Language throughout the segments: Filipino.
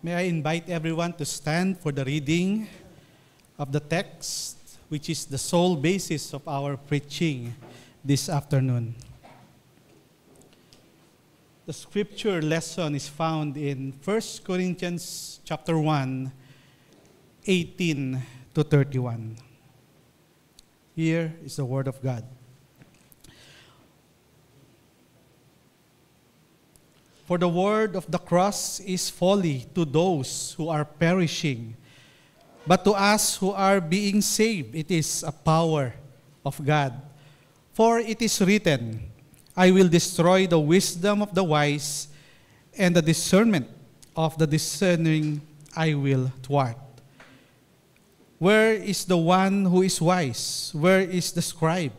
May I invite everyone to stand for the reading of the text, which is the sole basis of our preaching this afternoon. The scripture lesson is found in 1 Corinthians chapter 1, 18 to 31. Here is the word of God. For the word of the cross is folly to those who are perishing, but to us who are being saved, it is a power of God. For it is written, I will destroy the wisdom of the wise, and the discernment of the discerning I will thwart. Where is the one who is wise? Where is the scribe?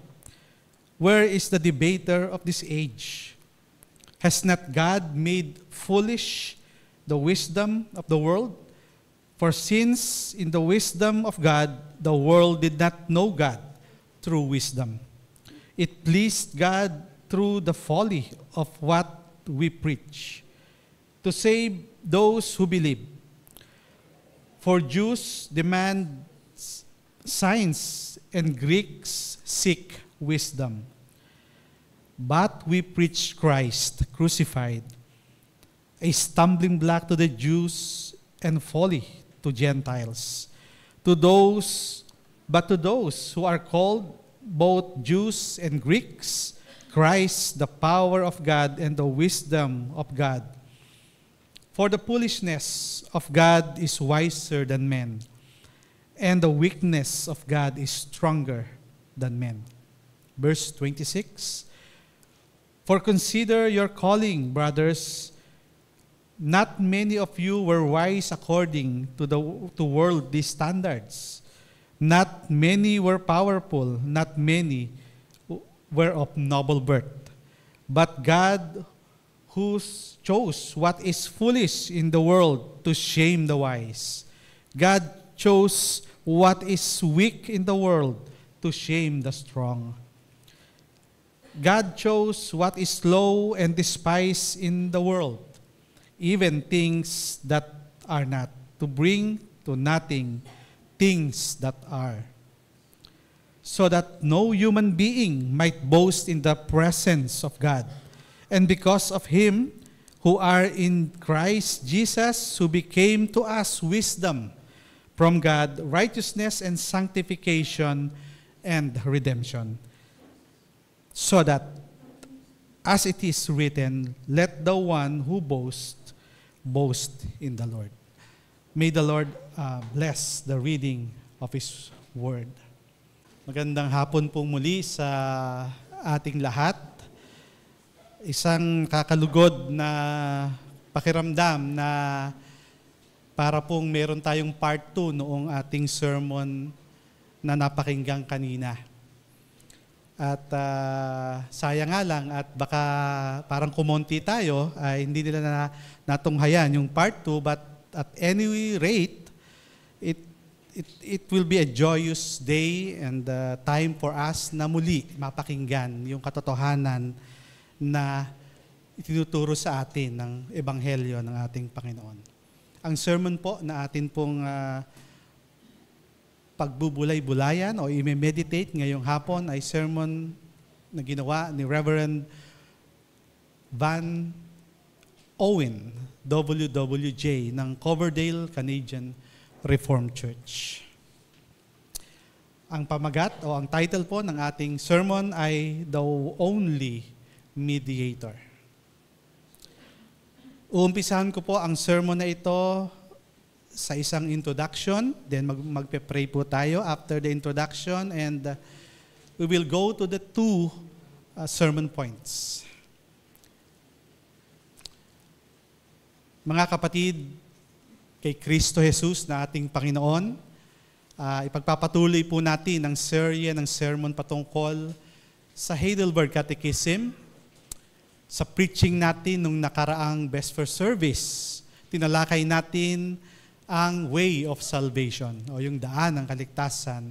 Where is the debater of this age? Has not God made foolish the wisdom of the world? For since in the wisdom of God, the world did not know God through wisdom, it pleased God through the folly of what we preach, to save those who believe. For Jews demand signs and Greeks seek wisdom. But we preach Christ crucified, a stumbling block to the Jews and folly to Gentiles. But to those who are called, both Jews and Greeks, Christ, the power of God and the wisdom of God. For the foolishness of God is wiser than men, and the weakness of God is stronger than men. Verse 26. For consider your calling, brothers. Not many of you were wise according to worldly standards. Not many were powerful. Not many were of noble birth. But God, who chose what is foolish in the world to shame the wise. God chose what is weak in the world to shame the strong. God chose what is low and despised in the world, even things that are not, to bring to nothing things that are, so that no human being might boast in the presence of God. And because of him who are in Christ Jesus, who became to us wisdom from God, righteousness and sanctification and redemption. So that, as it is written, let the one who boasts, boast in the Lord. May the Lord bless the reading of His Word. Magandang hapon po muli sa ating lahat. Isang kakalugod na pakiramdam na para pong meron tayong part 2 noong ating sermon na napakinggan kanina. At sayang nga lang at baka parang kumonti tayo, ay hindi nila natunghayan yung part 2, but at any rate, it will be a joyous day and time for us na muli mapakinggan yung katotohanan na itinuturo sa atin ng Ebanghelyo ng ating Panginoon. Ang sermon po na atin pong pagbubulay-bulayan o i-meditate ngayong hapon ay sermon na ginawa ni Reverend Van Owen, WWJ, ng Coverdale Canadian Reformed Church. Ang pamagat o ang title po ng ating sermon ay The Only Mediator. Uumpisahan ko po ang sermon na ito sa isang introduction, then magpe-pray po tayo after the introduction, and we will go to the 2 sermon points. Mga kapatid, kay Kristo Jesus na ating Panginoon, ipagpapatuloy po natin ang serye ng sermon patungkol sa Heidelberg Catechism. Sa preaching natin nung nakaraang Best First Service, tinalakay natin ang way of salvation o yung daan ng kaligtasan,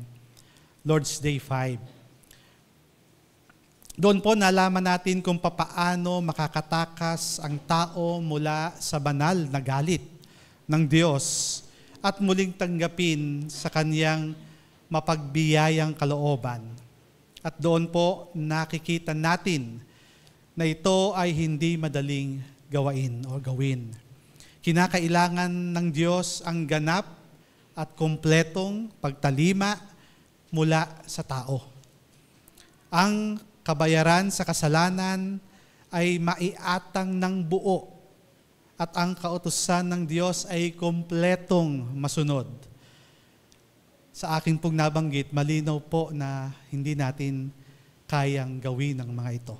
Lord's Day 5. Doon po nalaman natin kung papaano makakatakas ang tao mula sa banal na galit ng Diyos at muling tanggapin sa Kanyang mapagbiyayang kalooban. At doon po nakikita natin na ito ay hindi madaling gawain o gawin. Kinakailangan ng Diyos ang ganap at kumpletong pagtalima mula sa tao. Ang kabayaran sa kasalanan ay maiatang ng buo at ang kautusan ng Diyos ay kumpletong masunod. Sa akin pong nabanggit, malinaw po na hindi natin kayang gawin ang mga ito.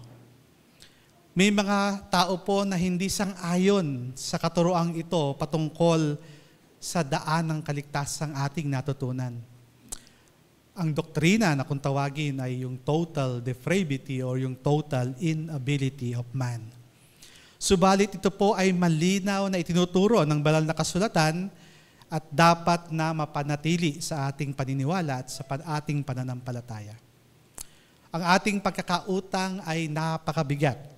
May mga tao po na hindi sang-ayon sa katuroang ito patungkol sa daan ng kaligtasang ating natutunan. Ang doktrina na kung tawagin ay yung total depravity or yung total inability of man. Subalit ito po ay malinaw na itinuturo ng banal na kasulatan at dapat na mapanatili sa ating paniniwala at sa ating pananampalataya. Ang ating pagkakautang ay napakabigat.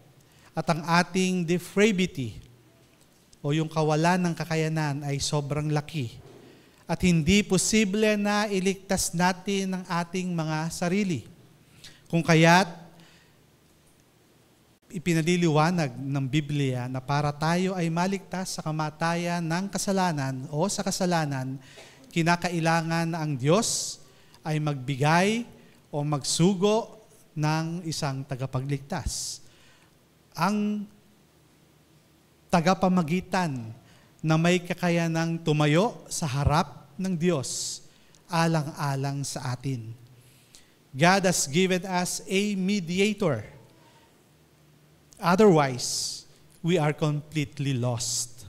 At ang ating depravity o yung kawalan ng kakayanan ay sobrang laki. At hindi posible na iligtas natin ang ating mga sarili. Kung kaya't ipinaliliwanag ng Biblia na para tayo ay maligtas sa kamatayan ng kasalanan o sa kasalanan, kinakailangan na ang Diyos ay magbigay o magsugo ng isang tagapagligtas. Ang tagapamagitan na may kakayanang tumayo sa harap ng Diyos alang-alang sa atin. God has given us a mediator. Otherwise, we are completely lost.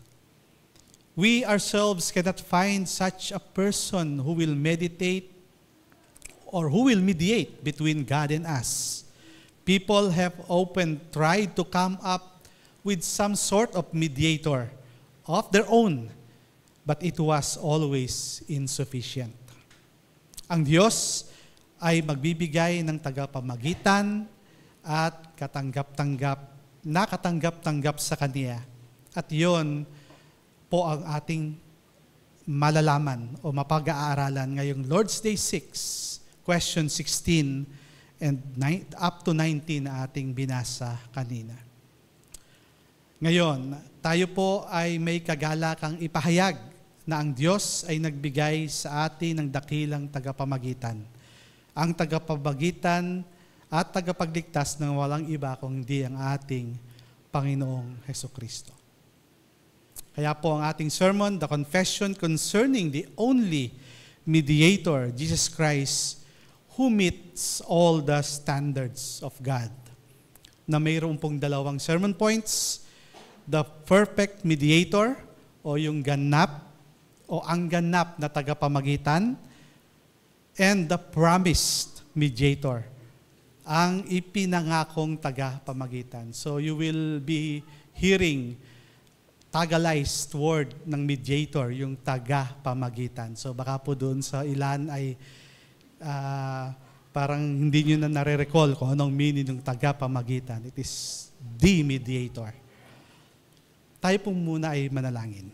We ourselves cannot find such a person who will meditate or who will mediate between God and us. People have often tried to come up with some sort of mediator of their own, but it was always insufficient. Ang Diyos ay magbibigay ng tagapamagitan at nakatanggap-tanggap sa Kanya. At yon po ang ating malalaman o mapag-aaralan ngayong Lord's Day 6, question 16, and up to 19 na ating binasa kanina. Ngayon, tayo po ay may kagalakang ipahayag na ang Diyos ay nagbigay sa atin ng dakilang tagapamagitan. Ang tagapamagitan at tagapagligtas ng walang iba kung hindi ang ating Panginoong Hesukristo. Kaya po ang ating sermon, the confession concerning the only mediator, Jesus Christ, who meets all the standards of God. Na mayroon pong dalawang sermon points, the perfect mediator o yung ganap o ang ganap na tagapamagitan, and the promised mediator, ang ipinangakong tagapamagitan. So you will be hearing Tagalized word ng mediator, yung tagapamagitan. So baka po doon sa ilan ay parang hindi nyo na nare-recall kung anong meaning ng tagapamagitan. It is the mediator. Tayo po muna ay manalangin.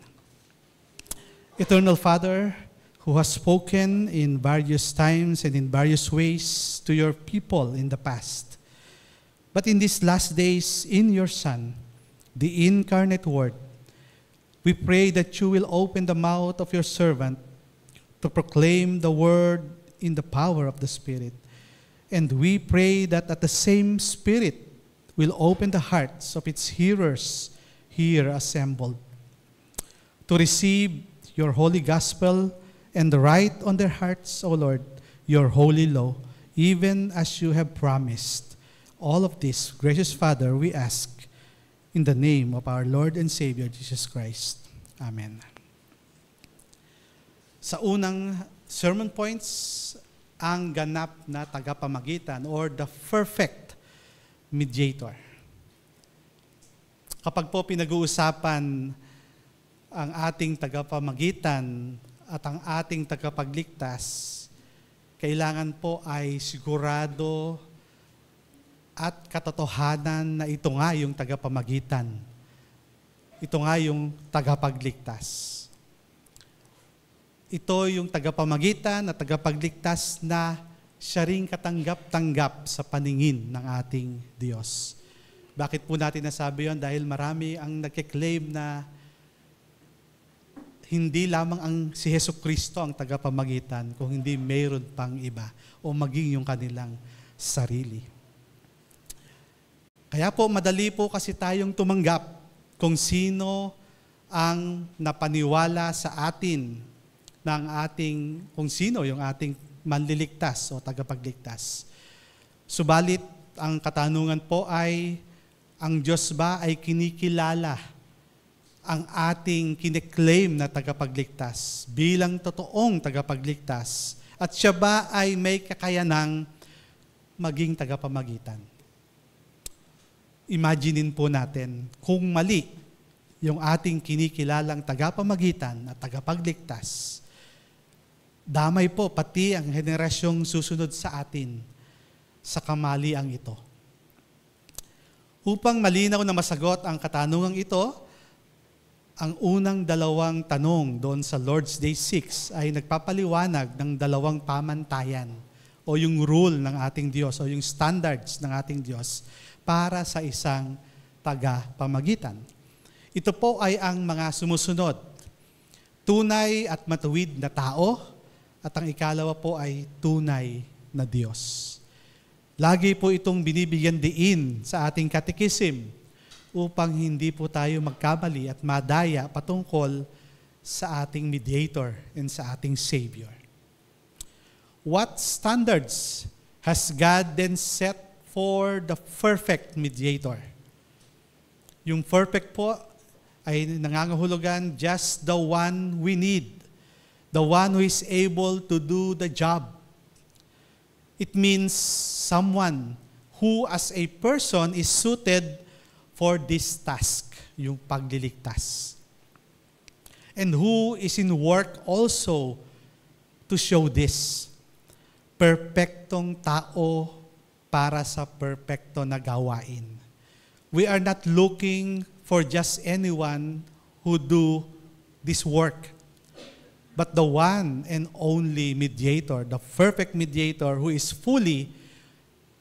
Eternal Father, who has spoken in various times and in various ways to your people in the past, but in these last days, in your Son, the incarnate Word, we pray that you will open the mouth of your servant to proclaim the Word in the power of the Spirit. And we pray that at the same Spirit will open the hearts of its hearers here assembled to receive your holy gospel and write on their hearts, O Lord, your holy law, even as you have promised. All of this, gracious Father, we ask in the name of our Lord and Savior, Jesus Christ. Amen. Sa unang sermon points, ang ganap na tagapamagitan or the perfect mediator. Kapag po pinag-uusapan ang ating tagapamagitan at ang ating tagapagligtas, kailangan po ay sigurado at katotohanan na ito nga yung tagapamagitan. Ito nga yung tagapagligtas. Ito yung tagapamagitan at tagapagligtas na siya ring katanggap-tanggap sa paningin ng ating Diyos. Bakit po natin nasabi yun? Dahil marami ang nagkiklaim na hindi lamang si Hesus Kristo ang tagapamagitan, kung hindi mayroon pang iba o maging yung kanilang sarili. Kaya po madali po kasi tayong tumanggap kung sino ang napaniwala sa atin kung sino yung ating manliligtas o tagapagligtas. Subalit ang katanungan po ay, ang Diyos ba ay kinikilala ang ating kiniklaim na tagapagligtas bilang totoong tagapagligtas, at siya ba ay may kakayanang maging tagapamagitan? Imaginein po natin kung mali yung ating kinikilalang tagapamagitan at tagapagligtas, damay po pati ang henerasyong susunod sa atin sa kamaliang ito. Upang malinaw na masagot ang katanungang ito, ang unang dalawang tanong doon sa Lord's Day 6 ay nagpapaliwanag ng dalawang pamantayan o yung rule ng ating Diyos o yung standards ng ating Diyos para sa isang tagapamagitan. Ito po ay ang mga sumusunod: tunay at matuwid na tao, at ang ikalawa po ay tunay na Diyos. Lagi po itong binibigyan diin sa ating katekism upang hindi po tayo magkamali at madaya patungkol sa ating mediator and sa ating Savior. What standards has God then set for the perfect mediator? Yung perfect po ay nangangahulugan just the one we need, the one who is able to do the job. It means someone who as a person is suited for this task, yung pagliligtas. And who is in work also to show this. Perpektong tao para sa perpekto na gawain. We are not looking for just anyone who do this work, but the one and only mediator, the perfect mediator who is fully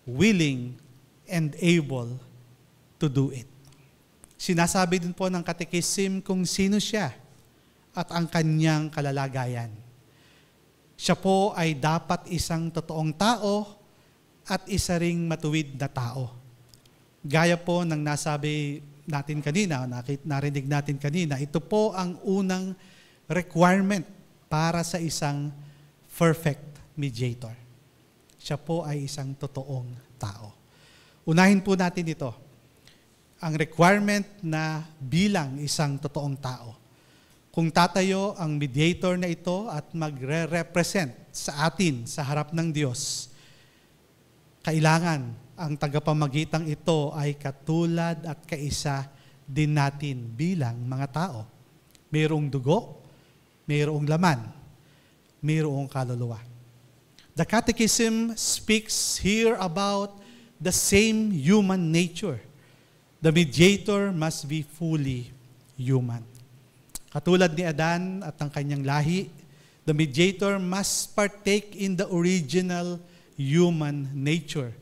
willing and able to do it. Sinasabi din po ng katekism kung sino siya at ang kanyang kalalagayan. Siya po ay dapat isang totoong tao at isa ring matuwid na tao. Gaya po ng nasabi natin kanina, narinig natin kanina, ito po ang unang requirement para sa isang perfect mediator. Siya po ay isang totoong tao. Unahin po natin ito. Ang requirement na bilang isang totoong tao. Kung tatayo ang mediator na ito at magre-represent sa atin sa harap ng Diyos, kailangan ang tagapamagitang ito ay katulad at kaisa din natin bilang mga tao. Mayroong dugo, mayroong laman, mayroong kaluluwa. The Catechism speaks here about the same human nature. The mediator must be fully human. Katulad ni Adan at ang kanyang lahi, the mediator must partake in the original human nature.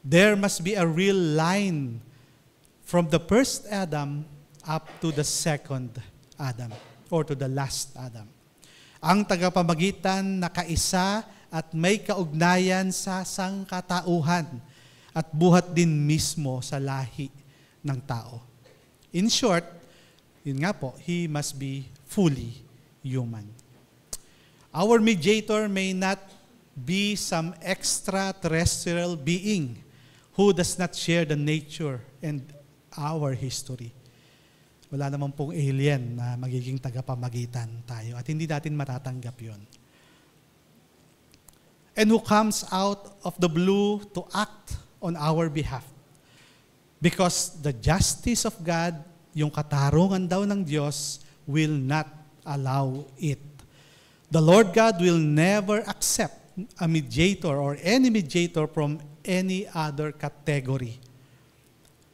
There must be a real line from the first Adam up to the second Adam or to the last Adam. Ang tagapamagitan na kaisa at may kaugnayan sa sangkatauhan at buhat din mismo sa lahi ng tao. In short, yun nga po, he must be fully human. Our mediator may not be some extraterrestrial being who does not share the nature and our history. Wala naman pong alien na magiging tagapamagitan tayo at hindi natin matatanggap yun. And who comes out of the blue to act on our behalf. Because the justice of God, yung katarungan daw ng Diyos, will not allow it. The Lord God will never accept a mediator or any mediator from any other category.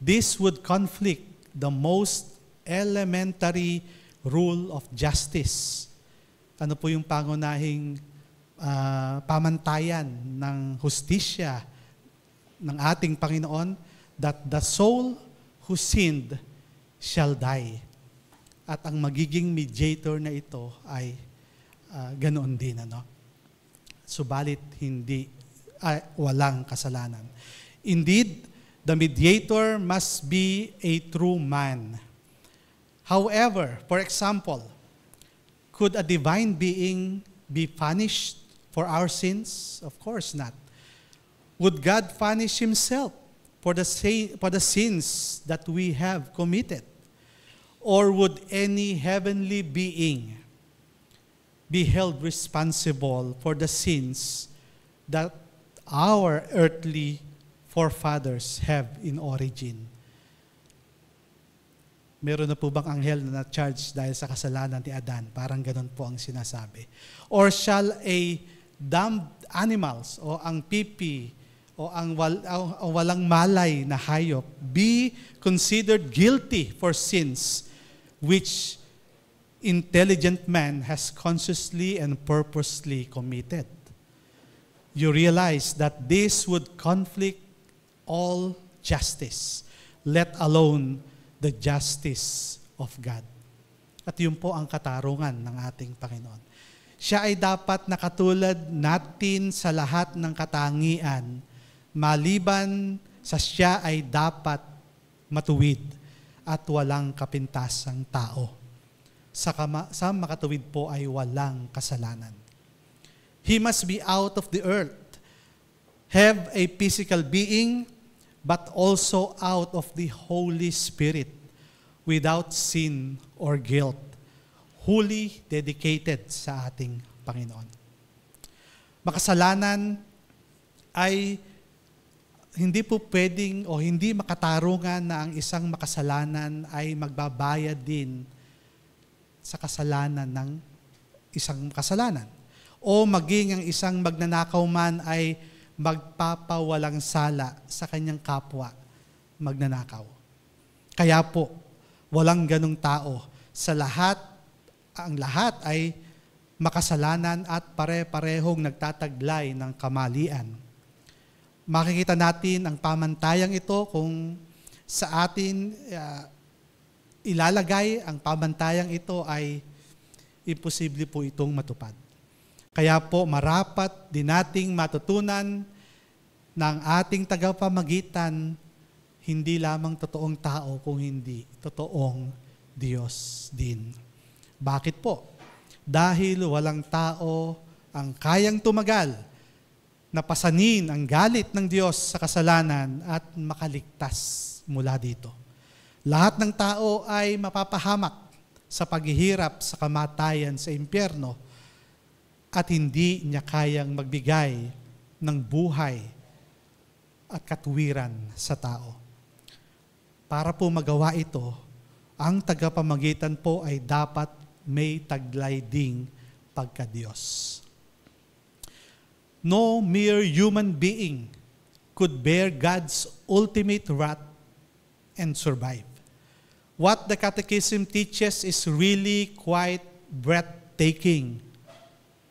This would conflict the most elementary rule of justice Ano po yung pangunahing pamantayan ng hustisya ng ating Panginoon? That the soul who sinned shall die. At ang magiging mediator na ito ay ganoon din. Subalit walang kasalanan. Indeed, the mediator must be a true man. However, for example, could a divine being be punished for our sins? Of course not. Would God punish himself for the sins that we have committed? Or would any heavenly being be held responsible for the sins that our earthly forefathers have in origin? Meron na po bang anghel na na-charge dahil sa kasalanan ni Adan? Parang ganun po ang sinasabi. Or shall a damned animals o ang pipi o ang walang malay na hayop be considered guilty for sins which intelligent man has consciously and purposely committed? You realize that this would conflict all justice, let alone the justice of God. At yun po ang katarungan ng ating Panginoon. Siya ay dapat nakatulad natin sa lahat ng katangian, maliban sa siya ay dapat matuwid at walang kapintasang tao. Sa makatuwid po ay walang kasalanan. He must be out of the earth, have a physical being, but also out of the Holy Spirit, without sin or guilt, wholly dedicated sa ating Panginoon. Makasalanan ay hindi po pwedeng o hindi makatarungan na ang isang makasalanan ay magbabayad din sa kasalanan ng isang kasalanan. O maging ang isang magnanakaw man ay magpapawalang sala sa kanyang kapwa magnanakaw. Kaya po, walang ganong tao. Ang lahat ay makasalanan at pare-parehong nagtataglay ng kamalian. Makikita natin ang pamantayang ito kung sa atin ilalagay ang pamantayang ito ay imposible po itong matupad. Kaya po marapat din nating matutunan ng ating tagapamagitan hindi lamang totoong tao kung hindi totoong Diyos din. Bakit po? Dahil walang tao ang kayang tumagal na pasanin ang galit ng Diyos sa kasalanan at makaligtas mula dito. Lahat ng tao ay mapapahamak sa paghihirap sa kamatayan sa impyerno at hindi niya kayang magbigay ng buhay at katuwiran sa tao. Para po magawa ito, ang tagapamagitan po ay dapat may taglay ding pagka-Diyos. No mere human being could bear God's ultimate wrath and survive. What the Catechism teaches is really quite breathtaking.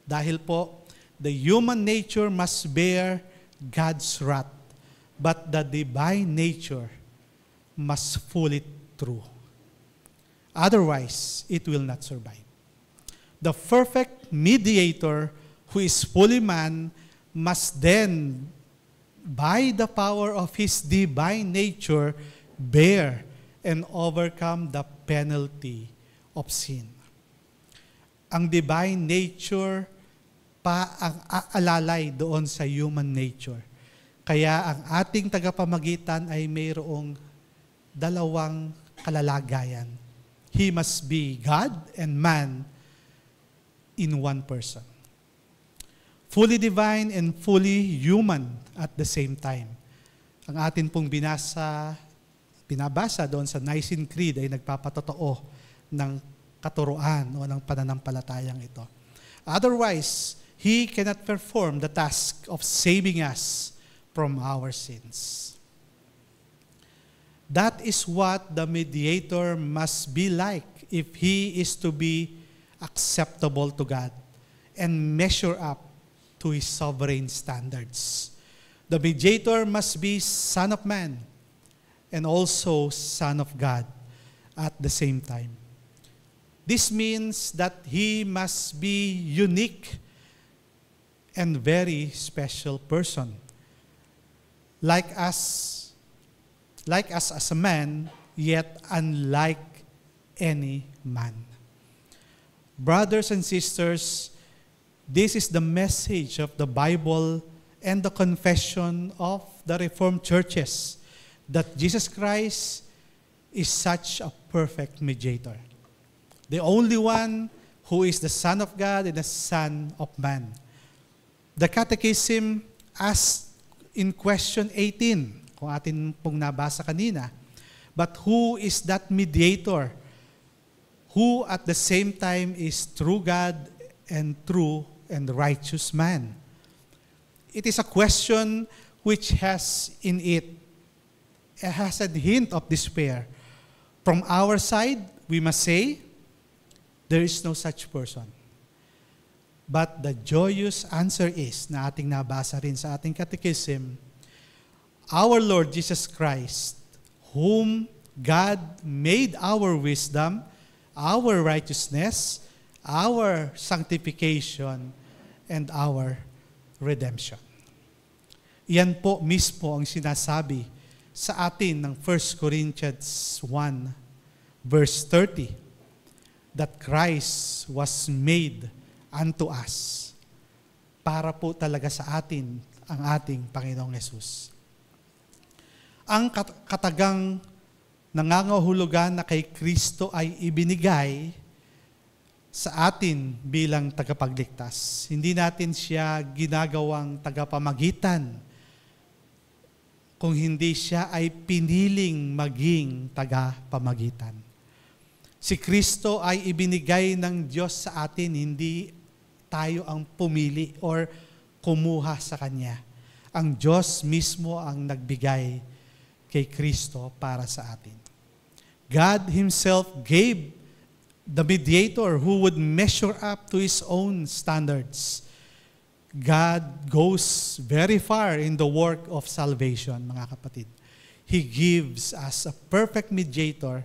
Dahil po, the human nature must bear God's wrath, but the divine nature must pull it through. Otherwise, it will not survive. The perfect mediator who is fully man must then, by the power of his divine nature, bear and overcome the penalty of sin. Ang divine nature pa ang aalalay doon sa human nature. Kaya ang ating tagapamagitan ay mayroong dalawang kalalagayan. He must be God and man in one person. Fully divine and fully human at the same time. Ang atin pong binabasa doon sa Nicene Creed ay nagpapatotoo ng katuruan o ng pananampalatayang ito. Otherwise, He cannot perform the task of saving us from our sins. That is what the mediator must be like if he is to be acceptable to God. and measure up to His sovereign standards. The mediator must be Son of Man and also Son of God at the same time. This means that He must be unique and very special person. Like us as a man, yet unlike any man. Brothers and sisters, this is the message of the Bible and the confession of the Reformed churches, that Jesus Christ is such a perfect mediator. The only one who is the Son of God and the Son of Man. The Catechism asks in question 18, kung atin pong nabasa kanina, but who is that mediator who at the same time is true God and true and righteous man? It is a question which has in it a hint of despair. From our side, we must say, there is no such person. But the joyous answer is, na ating nabasa rin sa ating catechism, our Lord Jesus Christ, whom God made our wisdom, our righteousness, our sanctification, and our redemption. Yan po mismo ang sinasabi sa atin ng 1 Corinthians 1 verse 30, that Christ was made unto us, para po talaga sa atin ang ating Panginoong Yesus. Ang katagang nangangahulugan na kay Kristo ay ibinigay sa atin bilang tagapagligtas. Hindi natin siya ginagawang tagapamagitan, kung hindi siya ay piniling maging tagapamagitan. Si Kristo ay ibinigay ng Diyos sa atin, hindi tayo ang pumili or kumuha sa Kanya. Ang Diyos mismo ang nagbigay kay Kristo para sa atin. God Himself gave the mediator who would measure up to His own standards. God goes very far in the work of salvation, mga kapatid. He gives us a perfect mediator,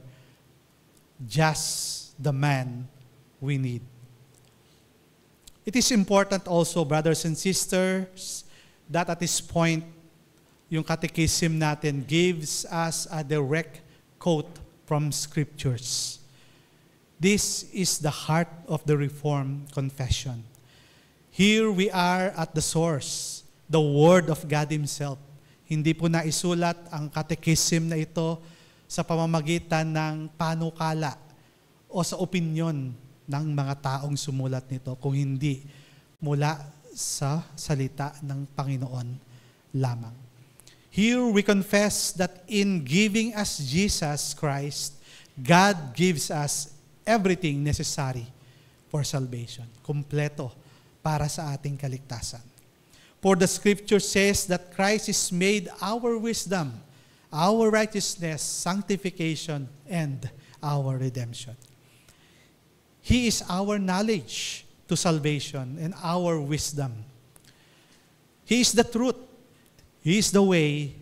just the man we need. It is important also, brothers and sisters, that at this point, yung catechism natin gives us a direct quote from Scriptures. This is the heart of the Reformed confession. Here we are at the source, the Word of God Himself. Hindi po naisulat ang catechism na ito sa pamamagitan ng panukala o sa opinyon ng mga taong sumulat nito, kung hindi mula sa salita ng Panginoon lamang. Here we confess that in giving us Jesus Christ, God gives us everything necessary for salvation. Kompleto para sa ating kaligtasan. For the Scripture says that Christ is made our wisdom, our righteousness, sanctification, and our redemption. He is our knowledge to salvation and our wisdom. He is the truth. He is the way,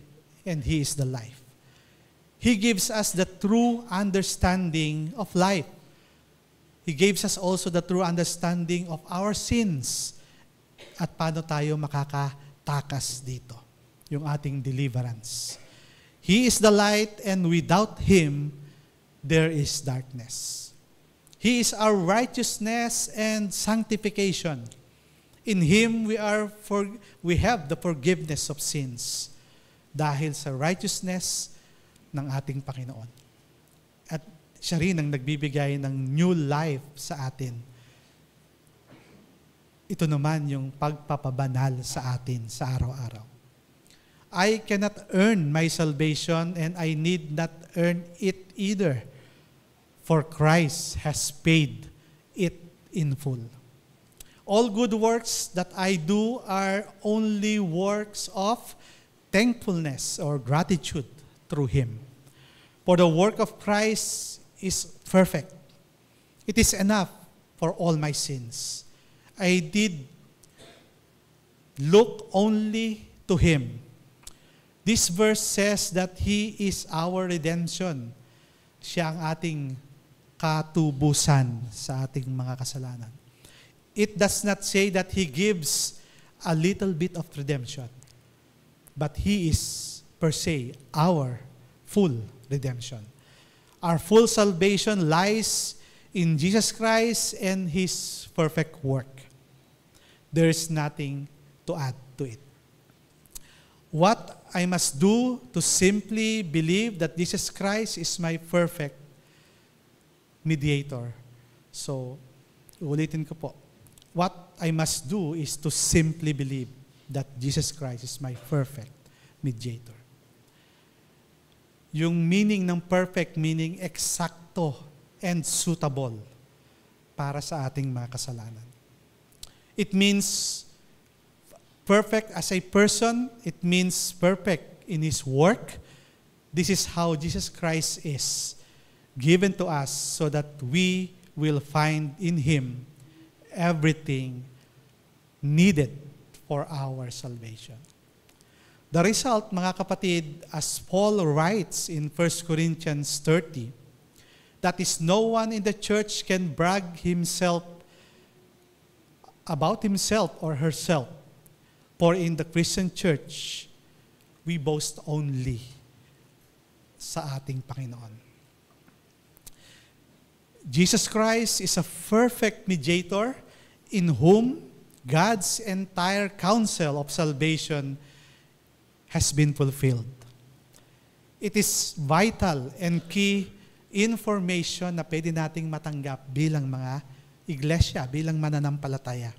and He is the life. He gives us the true understanding of life. He gives us also the true understanding of our sins at paano tayo makakatakas dito, yung ating deliverance. He is the light, and without Him, there is darkness. He is our righteousness and sanctification. In Him, we have the forgiveness of sins dahil sa righteousness ng ating Panginoon. At siya rin ang nagbibigay ng new life sa atin. Ito naman yung pagpapabanal sa atin sa araw-araw. I cannot earn my salvation, and I need not earn it either, for Christ has paid it in full. All good works that I do are only works of thankfulness or gratitude through Him. For the work of Christ is perfect. It is enough for all my sins. I did look only to Him. This verse says that He is our redemption. Siya ang ating katubusan sa ating mga kasalanan. It does not say that He gives a little bit of redemption, but He is per se our full redemption. Our full salvation lies in Jesus Christ and His perfect work. There is nothing to add to it. What I must do to simply believe that Jesus Christ is my perfect mediator. So, ulitin ko po. What I must do is to simply believe that Jesus Christ is my perfect mediator. Yung meaning ng perfect, meaning eksakto and suitable para sa ating mga kasalanan. It means perfect as a person. It means perfect in His work. This is how Jesus Christ is given to us so that we will find in Him everything needed for our salvation. The result, mga kapatid, as Paul writes in 1 Corinthians 30, that is, no one in the church can brag about himself or herself. For in the Christian church, we boast only sa ating Panginoon. Jesus Christ is a perfect mediator in whom God's entire counsel of salvation has been fulfilled. It is vital and key information na pwede nating matanggap bilang mga iglesia, bilang mananampalataya.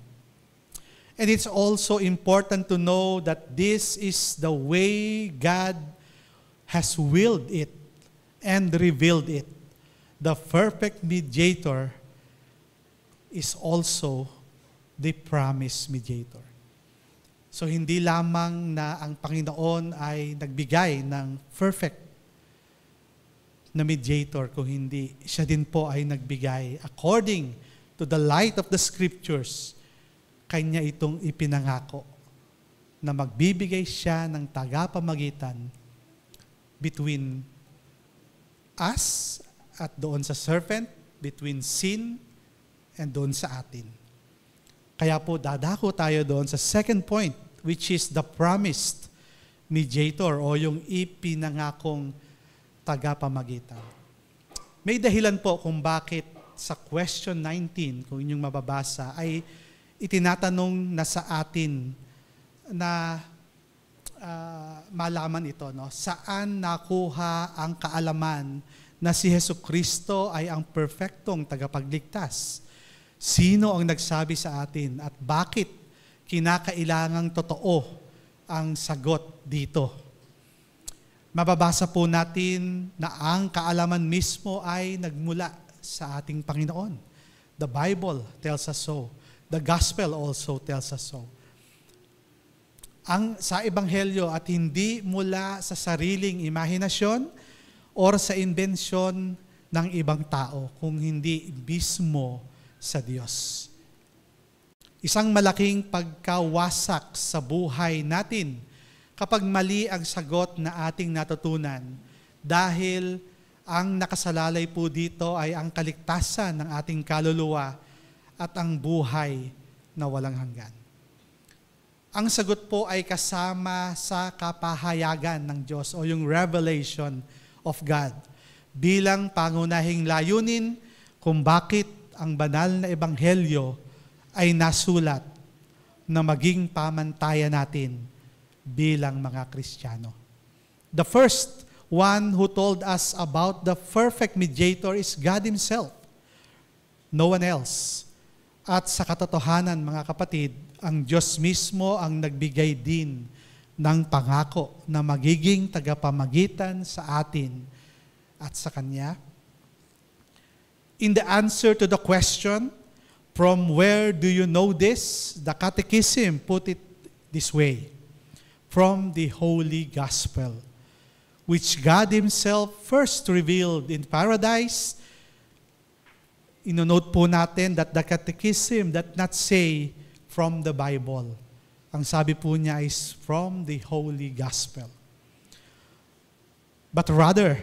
And it's also important to know that this is the way God has willed it and revealed it. The perfect mediator is also the promised mediator. So hindi lamang na ang Panginoon ay nagbigay ng perfect na mediator, kung hindi siya din po ay nagbigay according to the light of the Scriptures. Kanya itong ipinangako na magbibigay siya ng tagapamagitan between us at doon sa serpent, between sin and doon sa atin. Kaya po dadako tayo doon sa second point, which is the promised mediator o yung ipinangakong tagapamagitan. May dahilan po kung bakit sa question 19, kung inyong mababasa, ay itinatanong na sa atin na malaman ito. No? Saan nakuha ang kaalaman na si Jesucristo ay ang perfectong tagapagligtas? Sino ang nagsabi sa atin at bakit kinakailangang totoo ang sagot dito? Mababasa po natin na ang kaalaman mismo ay nagmula sa ating Panginoon. The Bible tells us so. The Gospel also tells us so. Sa Ebanghelyo at hindi mula sa sariling imahinasyon or sa imbensyon ng ibang tao, kung hindi mismo sa Diyos. Isang malaking pagkawasak sa buhay natin kapag mali ang sagot na ating natutunan dahil ang nakasalalay po dito ay ang kaligtasan ng ating kaluluwa at ang buhay na walang hanggan. Ang sagot po ay kasama sa kapahayagan ng Diyos o yung revelation of God bilang pangunahing layunin kung bakit ang banal na ebanghelyo ay nasulat na maging pamantayan natin bilang mga Kristiyano. The first one who told us about the perfect mediator is God Himself. No one else. At sa katotohanan, mga kapatid, ang Diyos mismo ang nagbigay din ng pangako na magiging tagapamagitan sa atin at sa Kanya. In the answer to the question, from where do you know this? The Catechism put it this way: from the Holy Gospel, which God Himself first revealed in paradise inonote po natin that the Catechism that not say from the Bible. Ang sabi po niya is from the Holy Gospel. But rather,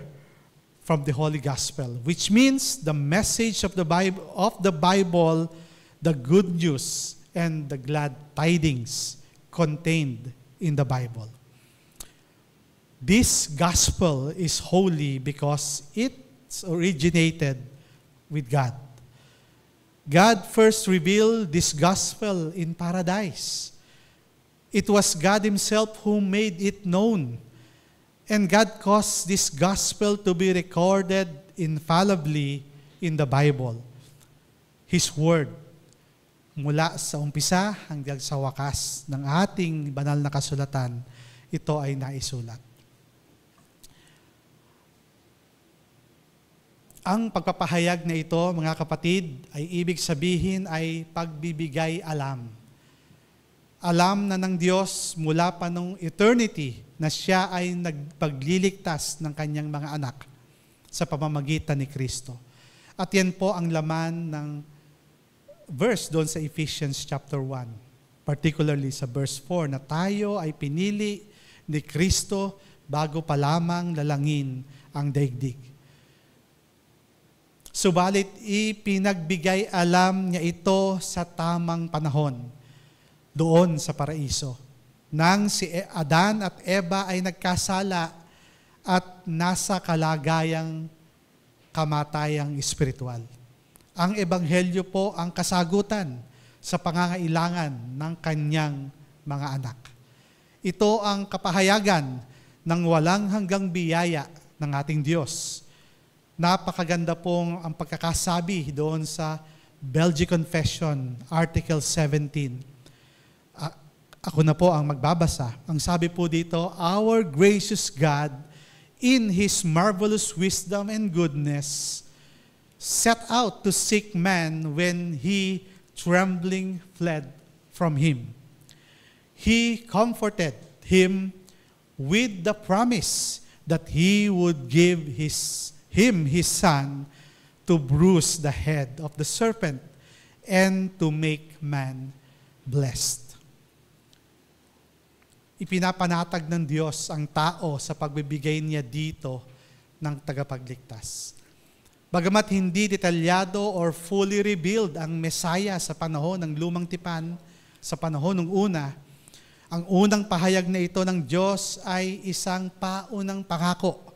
from the Holy Gospel, which means the message of the Bible, the good news and the glad tidings contained in the Bible. This gospel is holy because it's originated with God. God first revealed this gospel in paradise. It was God Himself who made it known. And God caused this gospel to be recorded infallibly in the Bible. His Word, mula sa umpisa hanggang sa wakas ng ating banal na kasulatan, ito ay naisulat. Ang pagpapahayag na ito, mga kapatid, ay ibig sabihin ay pagbibigay alam. Alam na ng Diyos mula pa nung eternity na siya ay nagpagliligtas ng kanyang mga anak sa pamamagitan ni Kristo. At yan po ang laman ng verse doon sa Ephesians chapter 1, particularly sa verse 4, na tayo ay pinili ni Kristo bago pa lamang lalangin ang daigdig. Subalit ipinagbigay alam niya ito sa tamang panahon, doon sa paraiso, nang si Adan at Eva ay nagkasala at nasa kalagayang kamatayang espiritual. Ang Ebanghelyo po ang kasagutan sa pangangailangan ng kanyang mga anak. Ito ang kapahayagan ng walang hanggang biyaya ng ating Diyos. Napakaganda pong ang pagkakasabi doon sa Belgic Confession, Article 17. Ako na po ang magbabasa. Ang sabi po dito, our gracious God, in His marvelous wisdom and goodness, set out to seek man when he trembling fled from Him. He comforted him with the promise that He would give him His Son to bruise the head of the serpent and to make man blessed. Ipinapanatag ng Diyos ang tao sa pagbibigay niya dito ng tagapagligtas. Bagamat hindi detalyado or fully revealed ang Messiah sa panahon ng lumang tipan, sa panahon ng una, ang unang pahayag na ito ng Diyos ay isang paunang pangako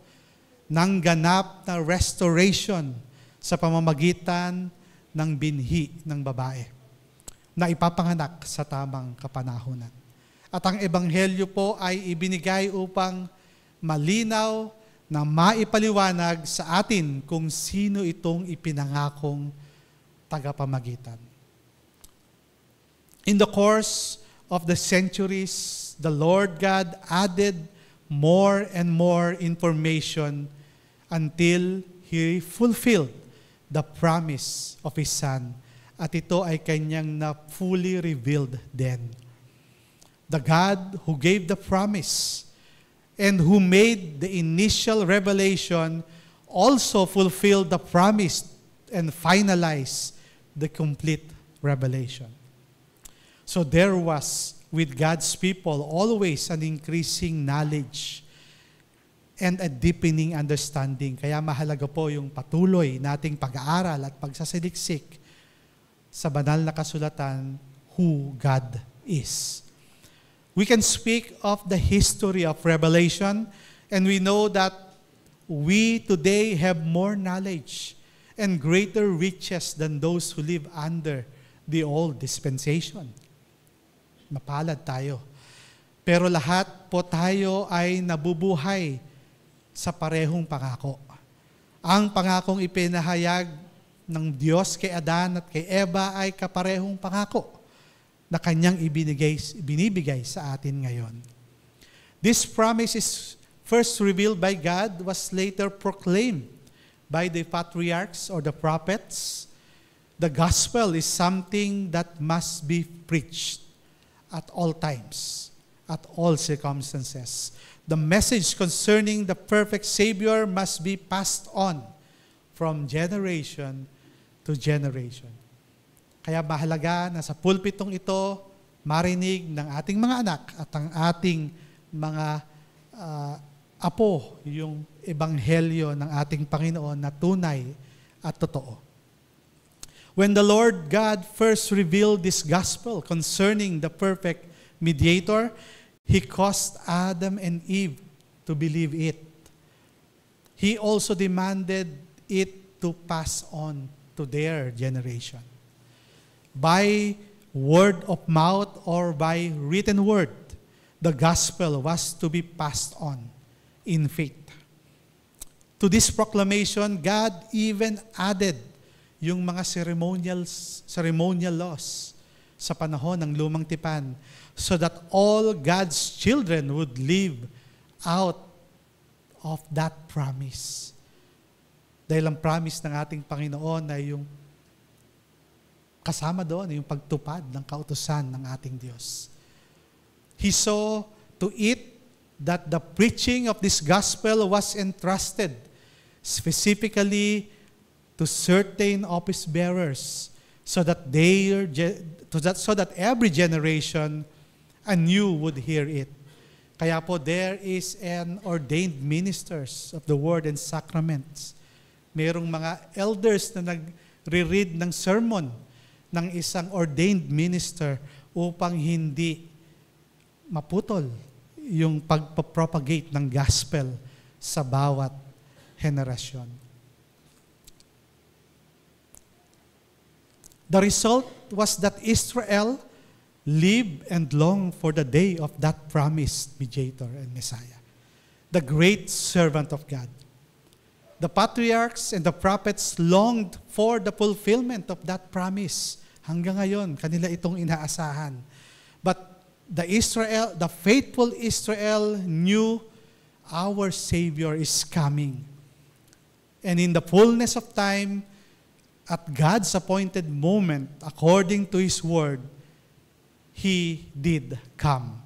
ng ganap na restoration sa pamamagitan ng binhi ng babae na ipapanganak sa tamang kapanahunan. At ang Ebanghelyo po ay ibinigay upang malinaw na maipaliwanag sa atin kung sino itong ipinangakong tagapamagitan. In the course of the centuries, the Lord God added more and more information until He fulfilled the promise of His Son. At ito ay kanyang na fully revealed then. The God who gave the promise and who made the initial revelation also fulfilled the promise and finalized the complete revelation. So there was with God's people always an increasing knowledge and a deepening understanding. Kaya mahalaga po yung patuloy nating pag-aaral at pagsasaliksik sa banal na kasulatan who God is. We can speak of the history of Revelation, and we know that we today have more knowledge and greater riches than those who live under the old dispensation. Mapalad tayo. Pero lahat po tayo ay nabubuhay sa parehong pangako. Ang pangakong ipinahayag ng Diyos kay Adan at kay Eva ay kaparehong pangako na kanyang binibigay sa atin ngayon. This promise is first revealed by God, was later proclaimed by the patriarchs or the prophets. The gospel is something that must be preached at all times, at all circumstances. The message concerning the perfect Savior must be passed on from generation to generation. Kaya mahalaga na sa pulpitong ito, marinig ng ating mga anak at ang ating mga apo yung ebanghelyo ng ating Panginoon na tunay at totoo. When the Lord God first revealed this gospel concerning the perfect mediator, He caused Adam and Eve to believe it. He also demanded it to pass on to their generation. By word of mouth or by written word, the gospel was to be passed on in faith. To this proclamation, God even added yung mga ceremonial laws sa panahon ng lumang tipan so that all God's children would live out of that promise. Dahil ang promise ng ating Panginoon ay yung kasama doon, yung pagtupad ng kautusan ng ating Diyos. He saw to it that the preaching of this gospel was entrusted specifically to certain office bearers so that every generation anew would hear it. Kaya po there is an ordained ministers of the word and sacraments. Merong mga elders na nagre-read ng sermon ng isang ordained minister upang hindi maputol yung pagpapropagate ng gospel sa bawat henerasyon. The result was that Israel lived and longed for the day of that promised mediator and Messiah, the great servant of God. The patriarchs and the prophets longed for the fulfillment of that promise. Hanggang ngayon, kanila itong inaasahan. But the faithful Israel knew our Savior is coming. And in the fullness of time, at God's appointed moment, according to His word, He did come.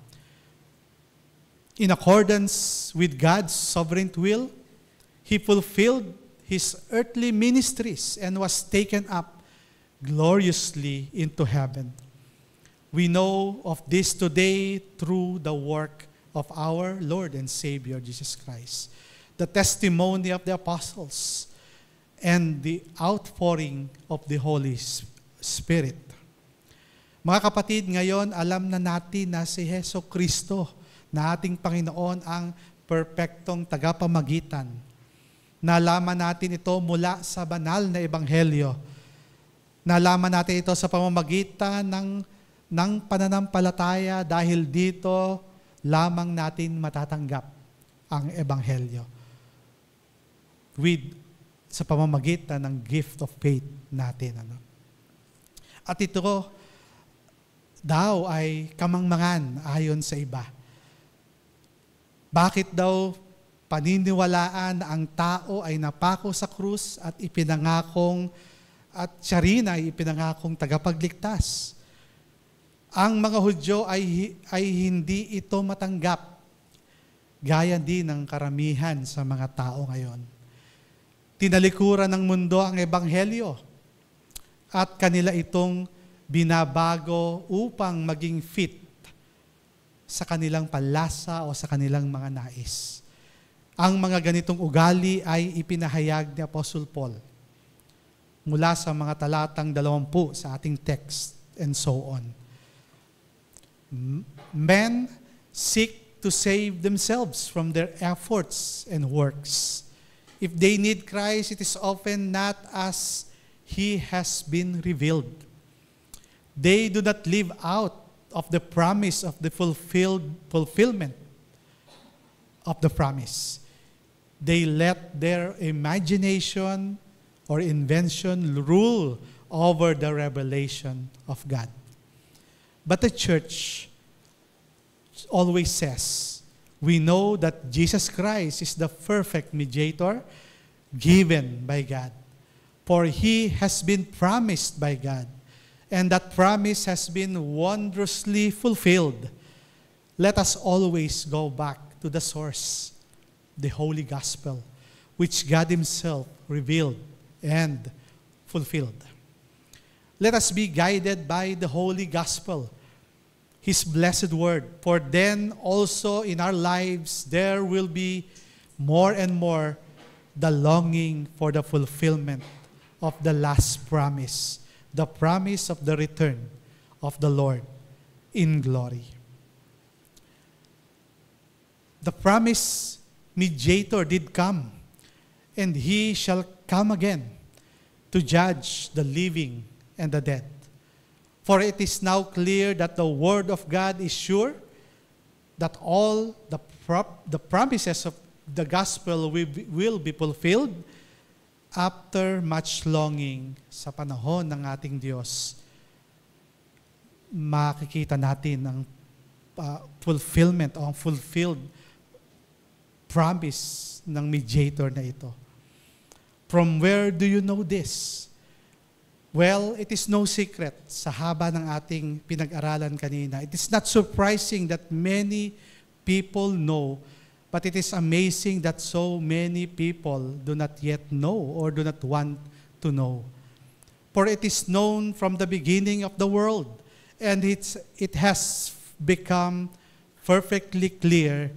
In accordance with God's sovereign will, He fulfilled His earthly ministries and was taken up gloriously into heaven. We know of this today through the work of our Lord and Savior, Jesus Christ, the testimony of the apostles, and the outpouring of the Holy Spirit. Mga kapatid, ngayon alam na natin na si Heso Kristo na ating Panginoon ang perpektong tagapamagitan. Nalaman natin ito mula sa banal na ebanghelyo. Nalaman natin ito sa pamamagitan ng pananampalataya dahil dito lamang natin matatanggap ang ebanghelyo. Sa pamamagitan ng gift of faith natin. At ito daw ay kamangmangan ayon sa iba. Bakit daw paniniwalaan na ang tao ay napako sa krus at ipinangakong at siya rin ay ipinangakong tagapagligtas? Ang mga Hudyo ay hindi ito matanggap, gaya din ng karamihan sa mga tao ngayon. Tinalikuran ng mundo ang ebanghelyo at kanila itong binabago upang maging fit sa kanilang panlasa o sa kanilang mga nais. Ang mga ganitong ugali ay ipinahayag ni Apostle Paul mula sa mga talatang 20 sa ating text and so on. Men seek to save themselves from their efforts and works. If they need Christ, it is often not as He has been revealed. They do not live out of the promise of the fulfillment of the promise. They let their imagination or invention rule over the revelation of God. But the church always says, we know that Jesus Christ is the perfect mediator given by God. For He has been promised by God, and that promise has been wondrously fulfilled. Let us always go back to the source, the Holy Gospel, which God Himself revealed and fulfilled. Let us be guided by the Holy Gospel, His blessed word. For then also in our lives there will be more and more the longing for the fulfillment of the last promise, the promise of the return of the Lord in glory. The promised mediator did come, and He shall come again to judge the living and the dead. For it is now clear that the word of God is sure, that all the promises of the gospel will be fulfilled after much longing. Sa panahon ng ating Diyos, makikita natin ang fulfillment o ang fulfilled promise ng mediator na ito. From where do you know this? Well, it is no secret sa haba ng ating pinag-aralan kanina. It is not surprising that many people know, but it is amazing that so many people do not yet know or do not want to know. For it is known from the beginning of the world, and it has become perfectly clear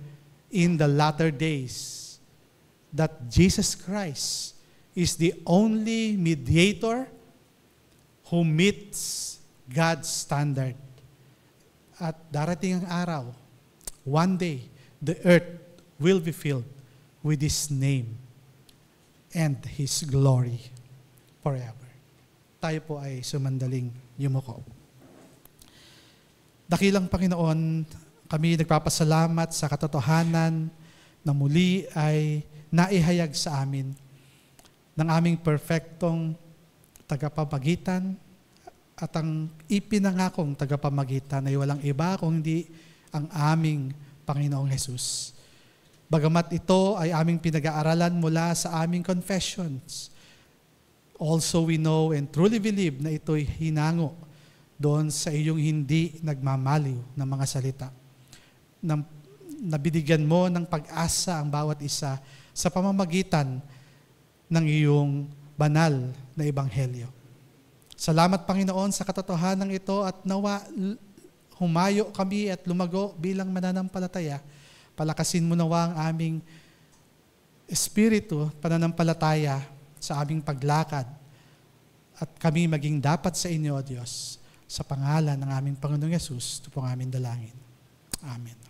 in the latter days that Jesus Christ is the only mediator who meets God's standard. At darating ang araw, one day, the earth will be filled with His name and His glory forever. Tayo po ay sumandaling yumuko. Dakilang Panginoon, kami nagpapasalamat sa katotohanan na muli ay naihayag sa amin ng aming perfectong tagapamagitan at ang ipinangakong tagapamagitan ay walang iba kung hindi ang aming Panginoong Hesus. Bagamat ito ay aming pinag-aaralan mula sa aming confessions, also we know and truly believe na ito'y hinango doon sa iyong hindi nagmamaliw na mga salita. Nabinigyan mo ng pag-asa ang bawat isa sa pamamagitan ng iyong banal na ebanghelyo. Salamat, Panginoon, sa katotohanan ito at nawa humayo kami at lumago bilang mananampalataya. Palakasin mo nawa ang aming espiritu, pananampalataya sa aming paglakad at kami maging dapat sa inyo, O Diyos, sa pangalan ng aming Panginoong Yesus. Ito po ang aming dalangin. Amen.